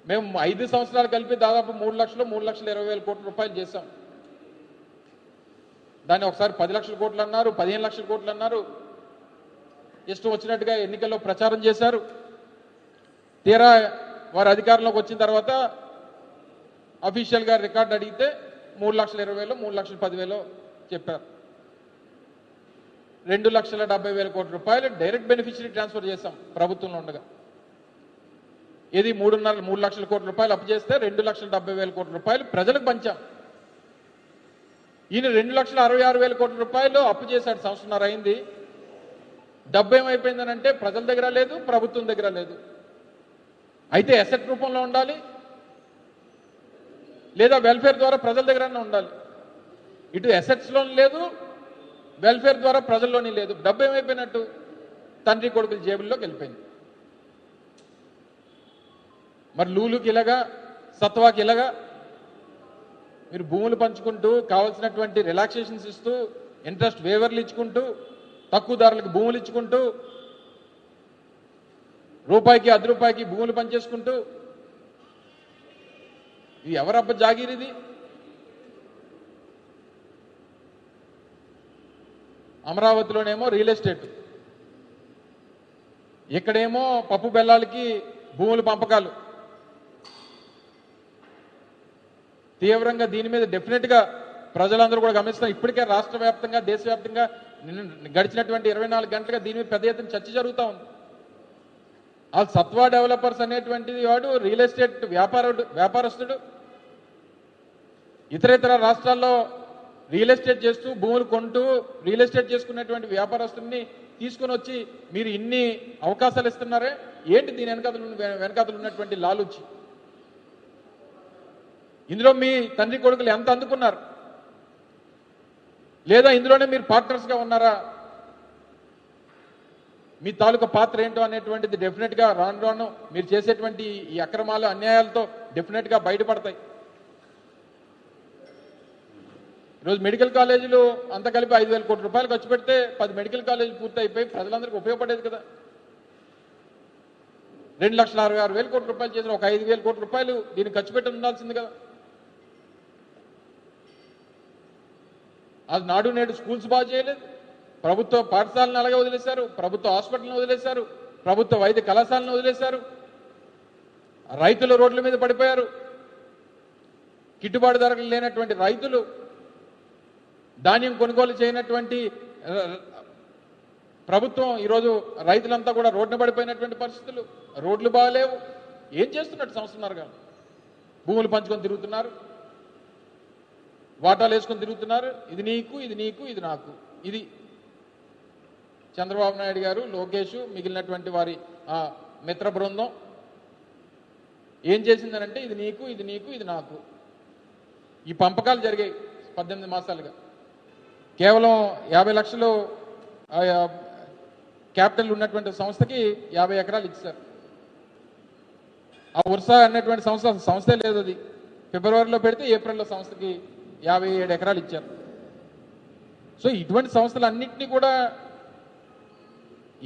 మేము 5 సంవత్సరాలు కలిపి దాదాపు 3,20,000 కోట్ల రూపాయలు చేశాం. దాన్ని ఒకసారి 10 లక్షల కోట్లు అన్నారు, 15 లక్షల కోట్లు అన్నారు. ఇష్టం వచ్చినట్టుగా ఎన్నికల్లో ప్రచారం చేశారు. తీరా వారు అధికారంలోకి వచ్చిన తర్వాత అఫీషియల్గా రికార్డు అడిగితే 3,20,000, 3,10,000 చెప్పారు. 2,70,000 కోట్ల రూపాయలు డైరెక్ట్ బెనిఫిషరీ ట్రాన్స్ఫర్ చేశాం ప్రభుత్వంలో ఉండగా. ఇది 3 లక్షల కోట్ల రూపాయలు అప్పు చేస్తే 2,70,000 కోట్ల రూపాయలు ప్రజలకు పంచాం. ఈయన 2,66,000 కోట్ల రూపాయలు అప్పు చేశాడు, సంవత్సరంన్నర అయింది. డబ్బు ఏమైపోయిందనంటే ప్రజల దగ్గర లేదు, ప్రభుత్వం దగ్గర లేదు. అయితే అసెట్ రూపంలో ఉండాలి, లేదా వెల్ఫేర్ ద్వారా ప్రజల దగ్గరనే ఉండాలి. ఇటు అసెట్స్లోని లేదు, వెల్ఫేర్ ద్వారా ప్రజల్లోని లేదు. డబ్బు ఏమైపోయినట్టు తండ్రి కొడుకుల జేబుల్లోకి వెళ్ళిపోయింది. మరి లూలుకి ఇలాగా, సత్వాకి ఇలాగా మీరు భూములు పంచుకుంటూ కావాల్సినటువంటి రిలాక్సేషన్స్ ఇస్తూ ఇంట్రెస్ట్ వేవర్లు ఇచ్చుకుంటూ తక్కువ ధరలకు భూములు ఇచ్చుకుంటూ రూపాయికి 10 రూపాయికి భూములు పనిచేసుకుంటూ ఇది ఎవరబ్బ జాగీరిది? అమరావతిలోనేమో రియల్ ఎస్టేట్, ఇక్కడేమో పప్పు బెల్లాలకి భూములు పంపకాలు. తీవ్రంగా దీని మీద డెఫినెట్గా ప్రజలందరూ కూడా గమనిస్తున్నారు. ఇప్పటికే రాష్ట్ర వ్యాప్తంగా, దేశవ్యాప్తంగా గడిచినటువంటి 24 గంటలుగా దీని మీద పెద్ద ఎత్తున చర్చ జరుగుతూ ఉంది. ఆ సత్వా డెవలపర్స్ అనేటువంటిది వాడు రియల్ ఎస్టేట్ వ్యాపారస్తుడు. ఇతర రాష్ట్రాల్లో రియల్ ఎస్టేట్ చేస్తూ భూములు కొంటూ రియల్ ఎస్టేట్ చేసుకున్నటువంటి వ్యాపారస్తుల్ని తీసుకొని వచ్చి మీరు ఇన్ని అవకాశాలు ఇస్తున్నారే ఏంటి? దీని వెనకాతలు ఉన్నటువంటి లాలూచి. ఇందులో మీ తండ్రి కొడుకులు ఎంత అందుకున్నారు? లేదా ఇందులోనే మీరు పార్ట్నర్స్గా ఉన్నారా? మీ తాలూకా పాత్ర ఏంటో అనేటువంటిది డెఫినెట్గా రాను రాను మీరు చేసేటువంటి ఈ అక్రమాలు, అన్యాయాలతో డెఫినెట్గా బయటపడతాయి. ఈరోజు మెడికల్ కాలేజీలు అంతా కలిపి 5,000 కోట్ల రూపాయలు ఖర్చు పెడితే 10 మెడికల్ కాలేజీలు పూర్తి అయిపోయి ప్రజలందరికీ ఉపయోగపడేది కదా. 2,66,000 కోట్ల రూపాయలు చేసిన ఒక 5,000 కోట్ల రూపాయలు దీన్ని ఖర్చు పెట్టి ఉండాల్సింది కదా. అది నాడు నేడు స్కూల్స్ బాగా చేయలేదు, ప్రభుత్వ పాఠశాలను అలాగే వదిలేశారు, ప్రభుత్వ హాస్పిటల్ని వదిలేశారు, ప్రభుత్వ వైద్య కళాశాలను వదిలేశారు. రైతులు రోడ్ల మీద పడిపోయారు. గిట్టుబాటు ధరలు లేనటువంటి రైతులు, ధాన్యం కొనుగోలు చేయనటువంటి ప్రభుత్వం, ఈరోజు రైతులంతా కూడా రోడ్డున పడిపోయినటువంటి పరిస్థితులు. రోడ్లు బాగాలేవు. ఏం చేస్తున్నట్టు సంవత్సరంన్నరగా? భూములు పంచుకొని తిరుగుతున్నారు, వాటాలు వేసుకొని తిరుగుతున్నారు. ఇది నీకు, ఇది నీకు, ఇది నాకు. ఇది చంద్రబాబు నాయుడు గారు, లోకేష్, మిగిలినటువంటి వారి మిత్ర బృందం ఏం చేసిందనంటే ఇది నీకు, ఇది నీకు, ఇది నాకు. ఈ పంపకాలు జరిగాయి 18 మాసాలుగా. కేవలం 50 లక్షలు క్యాపిటల్ ఉన్నటువంటి సంస్థకి 50 ఎకరాలు ఇచ్చారు. ఆ ఉర్సా అనేటువంటి సంస్థే లేదు. అది ఫిబ్రవరిలో పెడితే ఏప్రిల్లో సంస్థకి 57 ఎకరాలు ఇచ్చారు. సో ఇటువంటి సంస్థలన్నింటినీ కూడా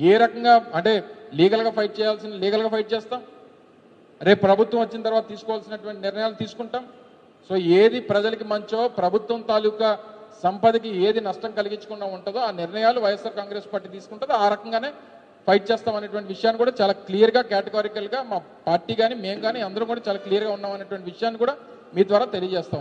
ఏ రకంగా అంటే లీగల్గా ఫైట్ చేయాల్సిన లీగల్గా ఫైట్ చేస్తాం. రేపు ప్రభుత్వం వచ్చిన తర్వాత తీసుకోవాల్సినటువంటి నిర్ణయాలు తీసుకుంటాం. సో ఏది ప్రజలకి మంచో, ప్రభుత్వం తాలూకా సంపదకి ఏది నష్టం కలిగించకుండా ఉంటుందో ఆ నిర్ణయాలు వైఎస్ఆర్ కాంగ్రెస్ పార్టీ తీసుకుంటుందో ఆ రకంగానే ఫైట్ చేస్తాం అనేటువంటి విషయాన్ని కూడా చాలా క్లియర్గా, కేటగారికల్గా మా పార్టీ కానీ మేము కానీ అందరం కూడా చాలా క్లియర్గా ఉన్నాం అనేటువంటి విషయాన్ని కూడా మీ ద్వారా తెలియజేస్తాం.